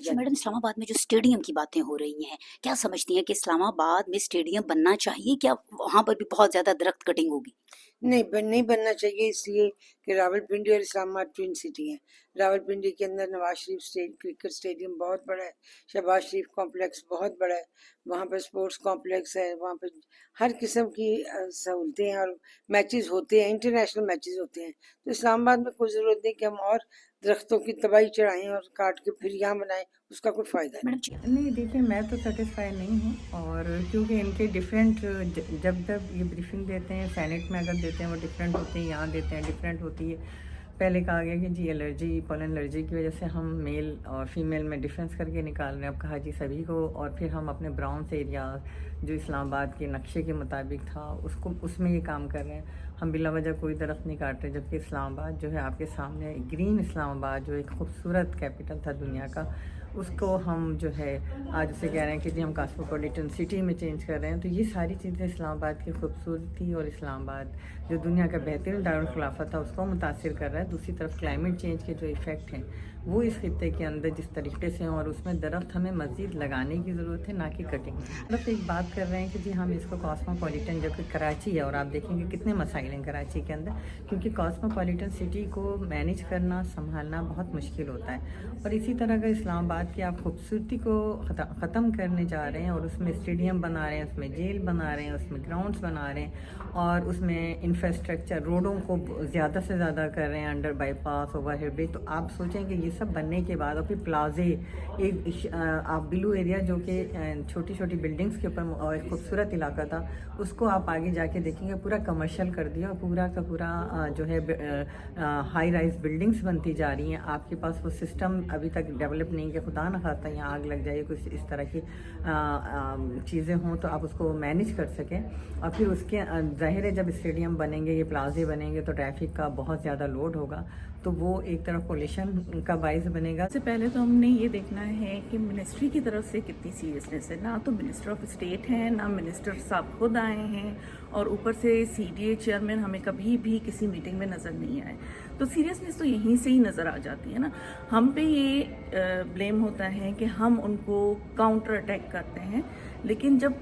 अच्छा मैडम, इस्लामाबाद में जो स्टेडियम की बातें हो रही हैं, क्या समझती हैं कि इस्लामाबाद में स्टेडियम बनना चाहिए? क्या वहाँ पर भी बहुत ज़्यादा दरख्त कटिंग होगी? नहीं बनना चाहिए, इसलिए कि रावलपिंडी और इस्लामाबाद ट्विन सिटी हैं। रावलपिंडी के अंदर नवाज शरीफ क्रिकेट स्टेडियम बहुत बड़ा है, शहबाज शरीफ कॉम्प्लेक्स बहुत बड़ा है, वहाँ पर स्पोर्ट्स कॉम्प्लेक्स है, वहाँ पर हर किस्म की सहूलतें हैं और मैचेस होते हैं, इंटरनेशनल मैचेस होते हैं। तो इस्लामाबाद में कोई ज़रूरत नहीं कि हम और दरख्तों की तबाही चढ़ाएं और काट के फिर यहाँ बनाएं, उसका कोई फ़ायदा नहीं। मैडम नहीं, देखिए, मैं तो सेटिस्फाई नहीं हूँ। और क्योंकि इनके डिफरेंट जब जब ये ब्रीफिंग देते हैं, सेनेट में अगर देते हैं वो डिफरेंट होते हैं, यहाँ देते हैं डिफरेंट होती है। पहले कहा गया कि जी एलर्जी, पोलन एलर्जी की वजह से हम मेल और फीमेल में डिफरेंस करके निकाल रहे हैं। अब कहा जी सभी को, और फिर हम अपने ब्राउन्स एरिया जो इस्लामाबाद के नक्शे के मुताबिक था उसको, उसमें ये काम कर रहे हैं। हम बिला वजह कोई दरख्त नहीं काट रहे, जबकि इस्लामाबाद जो है आपके सामने ग्रीन इस्लामाबाद जो एक खूबसूरत कैपिटल था दुनिया का, उसको हम जो है आज उसे कह रहे हैं कि जी हम कॉस्मोपॉलिटन सिटी में चेंज कर रहे हैं। तो ये सारी चीज़ें इस्लामाबाद की खूबसूरती और इस्लामाबाद जो दुनिया का बेहतरीन दारुल खिलाफत था उसको मुतासिर कर रहा है। दूसरी तरफ क्लाइमेट चेंज के जो इफ़ेक्ट हैं वो इस खित्ते के अंदर जिस तरीके से हैं, और उसमें दरख्त हमें मज़ीद लगाने की ज़रूरत है, ना कि कटिंग। मतलब एक बात कर रहे हैं कि जी हम इसको कॉस्मोपॉलिटन, जो कि कराची है, और आप देखेंगे कितने मसाइल हैं कराची के अंदर, क्योंकि कॉस्मोपॉलिटन सिटी को मैनेज करना, संभालना बहुत मुश्किल होता है। और इसी तरह अगर इस्लामाबाद की आप खूबसूरती को ख़त्म करने जा रहे हैं और उसमें स्टेडियम बना रहे हैं, उसमें जेल बना रहे हैं, उसमें ग्राउंड्स बना रहे हैं, और उसमें इंफ्रास्ट्रक्चर रोडों को ज़्यादा से ज़्यादा कर रहे हैं, अंडर बाईपास, ओवरहेड ब्रिज, तो आप सोचें कि ये सब बनने के बाद और फिर प्लाजे, एक आप बिलू एरिया जो कि छोटी छोटी बिल्डिंग्स के ऊपर एक खूबसूरत इलाका था, उसको आप आगे जाके देखेंगे पूरा कमर्शियल कर दिया, और पूरा का पूरा जो है हाई राइज बिल्डिंग्स बनती जा रही हैं। आपके पास वो सिस्टम अभी तक डेवलप नहीं कि खुदा न खास्ता यहाँ आग लग जाए, कुछ इस तरह की चीज़ें हों तो आप उसको मैनेज कर सकें। और फिर उसके ज़ाहिर है जब स्टेडियम बनेंगे, ये प्लाजे बनेंगे, तो ट्रैफिक का बहुत ज़्यादा लोड होगा, तो वो एक तरफ पोल्यूशन का बाइस बनेगा। सबसे पहले तो हमने ये देखना है कि मिनिस्ट्री की तरफ से कितनी सीरियसनेस है। ना तो मिनिस्टर ऑफ स्टेट हैं, ना मिनिस्टर साहब खुद आए हैं, और ऊपर से सीडीए चेयरमैन हमें कभी भी किसी मीटिंग में नज़र नहीं आए। तो सीरियसनेस तो यहीं से ही नज़र आ जाती है ना। हम पे ये ब्लेम होता है कि हम उनको काउंटर अटैक करते हैं, लेकिन जब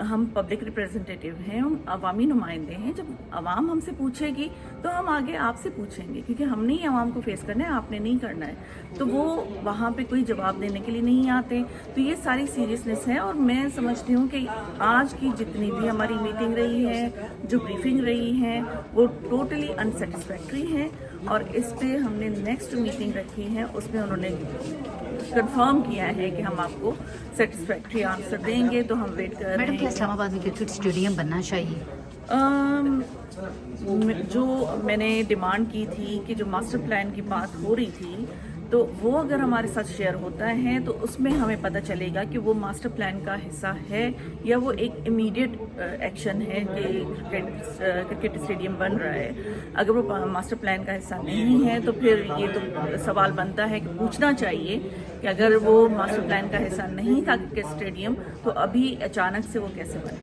हम पब्लिक रिप्रेजेंटेटिव हैं, हम अवामी नुमाइंदे हैं, जब आवाम हमसे पूछेगी तो हम आगे आपसे पूछेंगे, क्योंकि हमने ही आवाम को फेस करना है, आपने नहीं करना है। तो वो वहाँ पे कोई जवाब देने के लिए नहीं आते। तो ये सारी सीरियसनेस है, और मैं समझती हूँ कि आज की जितनी भी हमारी मीटिंग रही है, जो ब्रीफिंग रही है, वो टोटली अनसेटिस्फैक्ट्री है। और इस पे हमने नेक्स्ट मीटिंग रखी है, उसमें उन्होंने कंफर्म किया है कि हम आपको सेटिस्फैक्ट्री आंसर देंगे, तो हम वेट कर रहे मैडम, हैं। क्या इस्लामाबाद में क्रिकेट स्टेडियम बनना चाहिए? जो मैंने डिमांड की थी कि जो मास्टर प्लान की बात हो रही थी, तो वो अगर हमारे साथ शेयर होता है तो उसमें हमें पता चलेगा कि वो मास्टर प्लान का हिस्सा है या वो एक इमीडिएट एक्शन है कि क्रिकेट स्टेडियम बन रहा है। अगर वो मास्टर प्लान का हिस्सा नहीं है तो फिर ये तो सवाल बनता है कि पूछना चाहिए कि अगर वो मास्टर प्लान का हिस्सा नहीं था क्रिकेट स्टेडियम, तो अभी अचानक से वो कैसे बना।